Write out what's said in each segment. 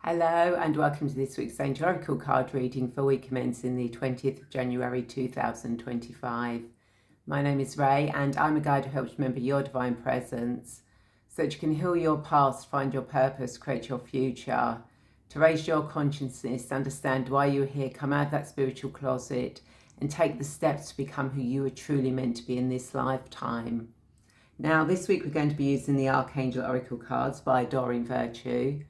Hello and welcome to this week's Angel Oracle card reading for week commencing the 20th of January 2025. My name is Ray and I'm a guide who helps remember your divine presence so that you can heal your past, find your purpose, create your future, to raise your consciousness, understand why you're here, come out of that spiritual closet and take the steps to become who you are truly meant to be in this lifetime. Now this week we're going to be using the Archangel Oracle cards by Doreen Virtue.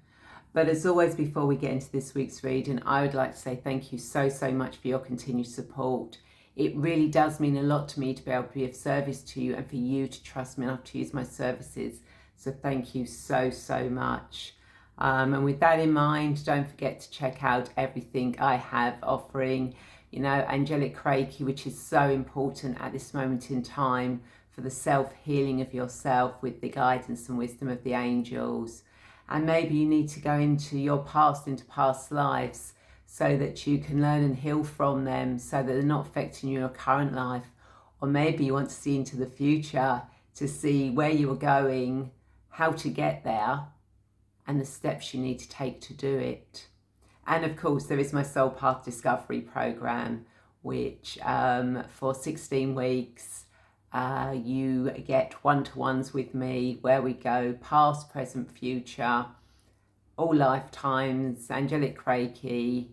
But as always, before we get into this week's reading, I would like to say thank you so much for your continued support. It really does mean a lot to me to be able to be of service to you and for you to trust me enough to use my services. So thank you so much. And with that in mind, don't forget to check out everything I have offering, angelic Reiki, which is so important at this moment in time for the self-healing of yourself with the guidance and wisdom of the angels. And maybe you need to go into your past, into past lives, so that you can learn and heal from them so that they're not affecting your current life. Or maybe you want to see into the future to see where you are going, how to get there, and the steps you need to take to do it. And of course, there is my Soul Path Discovery Program, which for 16 weeks, you get one-to-ones with me where we go past, present, future, all lifetimes, angelic Reiki,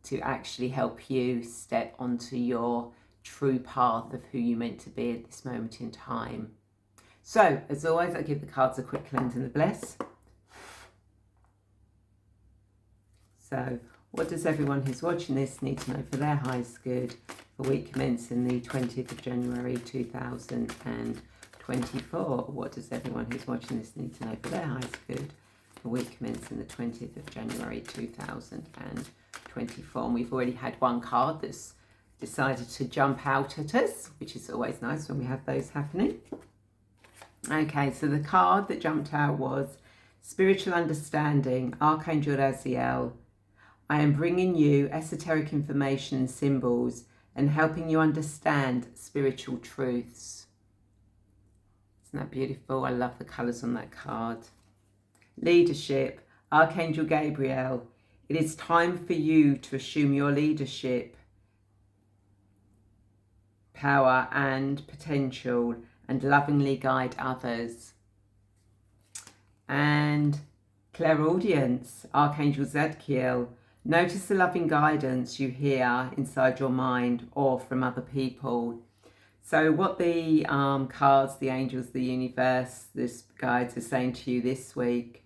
to actually help you step onto your true path of who you're meant to be at this moment in time. So, as always, I give the cards a quick cleanse and a bless. So, what does everyone who's watching this need to know for their highest good for week commencing the 20th of January 2024? What does everyone who's watching this need to know for their highest good for week commencing the 20th of January 2024? And we've already had one card that's decided to jump out at us, which is always nice when we have those happening. Okay, so the card that jumped out was Spiritual Understanding, Archangel Raziel. I am bringing you esoteric information and symbols and helping you understand spiritual truths. Isn't that beautiful? I love the colours on that card. Leadership, Archangel Gabriel. It is time for you to assume your leadership, power and potential and lovingly guide others. And clairaudience, Archangel Zadkiel. Notice the loving guidance you hear inside your mind or from other people. So what the cards, the angels, the universe, this guides are saying to you this week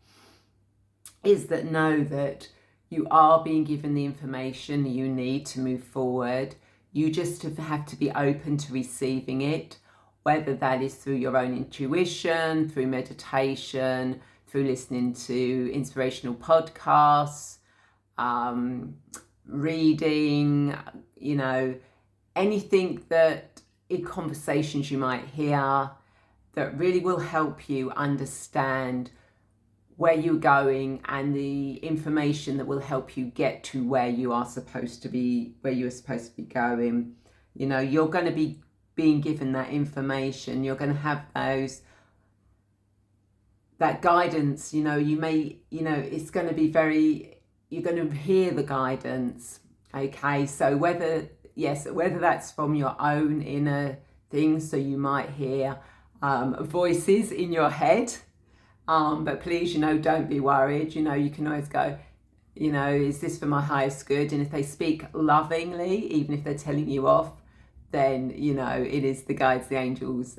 is that know that you are being given the information you need to move forward. You just have to be open to receiving it, whether that is through your own intuition, through meditation, through listening to inspirational podcasts, reading, anything that in conversations you might hear that really will help you understand where you're going and the information that will help you get to where you are supposed to be, where you're supposed to be going. You're going to be being given that information. You're going to have that guidance, it's going to be you're going to hear the guidance. Okay, so whether that's from your own inner things, so you might hear voices in your head, but please, don't be worried. You can always go, is this for my highest good? And if they speak lovingly, even if they're telling you off, then, it is the guides, the angels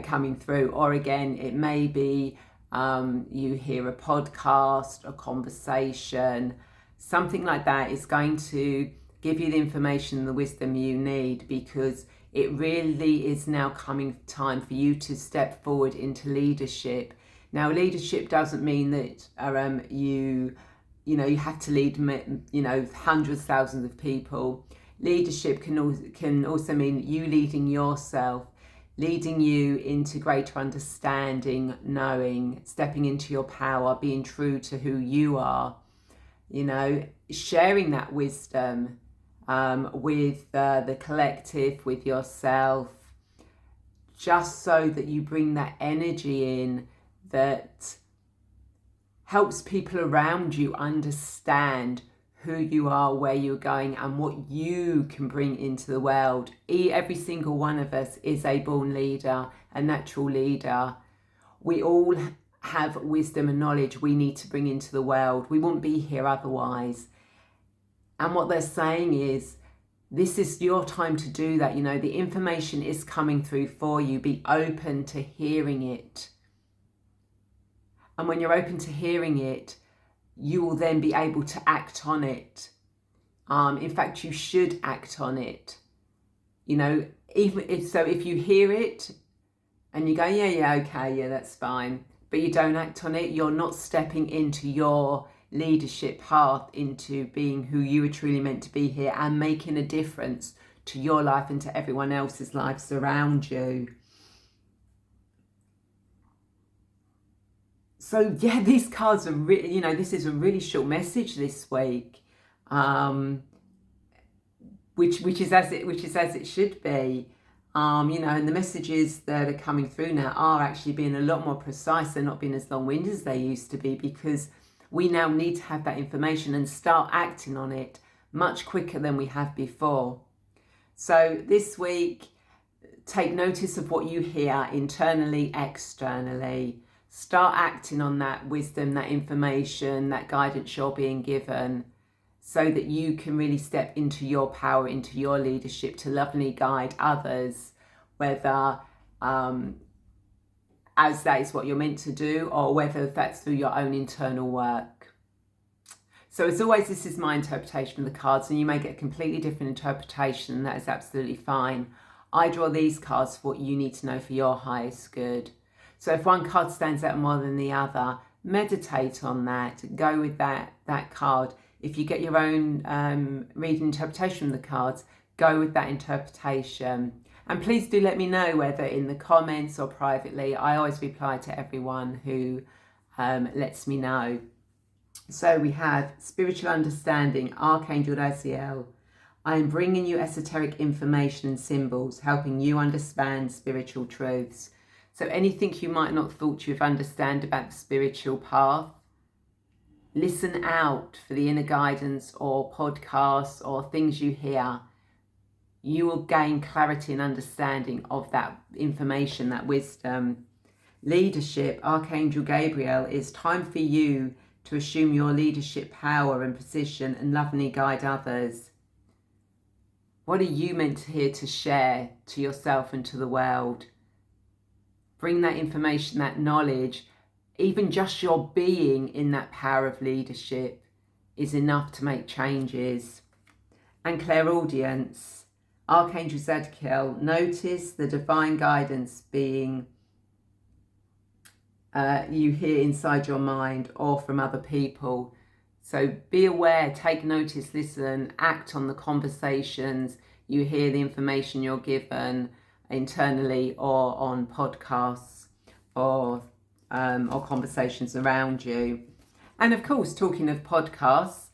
coming through. Or again, it may be you hear a podcast, a conversation, something like that is going to give you the information and the wisdom you need, because it really is now coming time for you to step forward into leadership. Now, leadership doesn't mean that you have to lead hundreds, thousands of people. Leadership can also mean you leading yourself, leading you into greater understanding, knowing, stepping into your power, being true to who you are, sharing that wisdom with the collective, with yourself, just so that you bring that energy in that helps people around you understand who you are, where you're going, and what you can bring into the world. Every single one of us is a born leader, a natural leader. We all have wisdom and knowledge we need to bring into the world. We wouldn't be here otherwise. And what they're saying is, this is your time to do that. You know, the information is coming through for you. Be open to hearing it. And when you're open to hearing it, you will then be able to act on it. In fact, you should act on it. You know, if you hear it and you go, okay, that's fine, but you don't act on it, you're not stepping into your leadership path, into being who you are truly meant to be here and making a difference to your life and to everyone else's lives around you. So yeah, these cards are really, you know, this is a really short message this week, which is as it should be. You know, and the messages that are coming through now are actually being a lot more precise. They're not being as long-winded as they used to be, because we now need to have that information and start acting on it much quicker than we have before. So this week, take notice of what you hear internally, externally. Start acting on that wisdom, that information, that guidance you're being given, so that you can really step into your power, into your leadership to lovingly guide others, whether as that is what you're meant to do, or whether that's through your own internal work. So as always, this is my interpretation of the cards, and you may get a completely different interpretation, and that is absolutely fine. I draw these cards for what you need to know for your highest good. So if one card stands out more than the other, meditate on that, go with that card. If you get your own reading interpretation of the cards, go with that interpretation. And please do let me know, whether in the comments or privately. I always reply to everyone who lets me know. So we have Spiritual Understanding, Archangel Raziel. I am bringing you esoteric information and symbols, helping you understand spiritual truths. So anything you might not thought you'd understand about the spiritual path, listen out for the inner guidance or podcasts or things you hear. You will gain clarity and understanding of that information, that wisdom. Leadership, Archangel Gabriel, it's time for you to assume your leadership power and position and lovingly guide others. What are you meant here to share to yourself and to the world? Bring that information, that knowledge. Even just your being in that power of leadership is enough to make changes. And clairaudience, Archangel Zadkiel, notice the divine guidance being you hear inside your mind or from other people. So be aware, take notice, listen, act on the conversations you hear, the information you're given internally or on podcasts or conversations around you. And of course, talking of podcasts,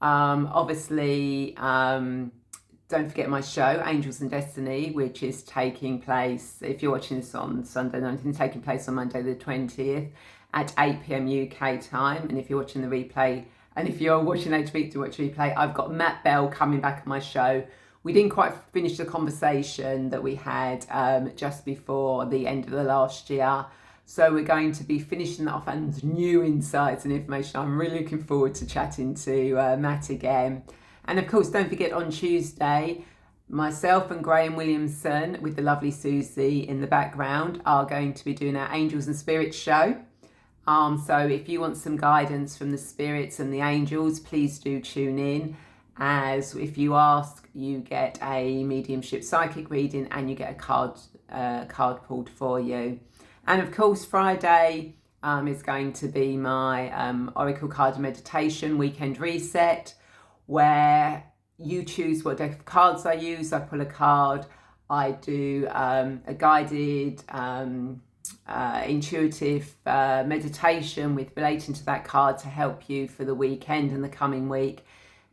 obviously, don't forget my show, Angels and Destiny, which is taking place, if you're watching this on Sunday 19th, taking place on Monday the 20th at 8 p.m. UK time. And if you're watching the replay, and if you're watching later to watch replay, I've got Matt Bell coming back on my show. We didn't quite finish the conversation that we had just before the end of the last year. So we're going to be finishing that off and new insights and information. I'm really looking forward to chatting to Matt again. And of course, don't forget on Tuesday, myself and Graham Williamson with the lovely Susie in the background are going to be doing our Angels and Spirits show. So if you want some guidance from the spirits and the angels, please do tune in. As if you ask, you get a mediumship psychic reading and you get a card pulled for you. And of course, Friday is going to be my Oracle card meditation weekend reset, where you choose what deck of cards I use. I pull a card, I do a guided intuitive meditation with relating to that card to help you for the weekend and the coming week.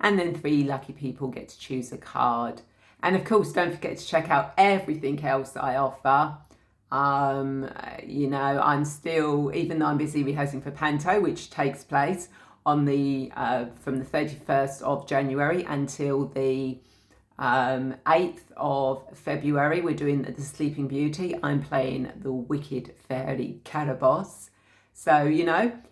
And then 3 lucky people get to choose a card. And of course, don't forget to check out everything else that I offer. I'm still, even though I'm busy rehearsing for Panto, which takes place on the from the 31st of January until the 8th of February. We're doing the Sleeping Beauty. I'm playing the Wicked Fairy Caraboss. So,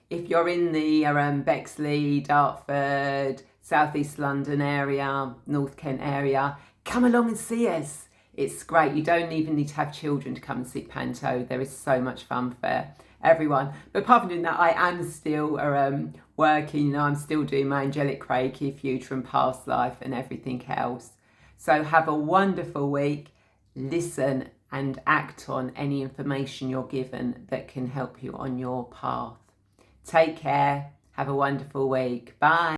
if you're in the Bexley, Dartford, South East London area, North Kent area, come along and see us. It's great. You don't even need to have children to come and see Panto. There is so much fun for everyone. But apart from doing that, I am still working. I'm still doing my angelic reiki, future and past life and everything else. So have a wonderful week. Listen and act on any information you're given that can help you on your path. Take care. Have a wonderful week. Bye.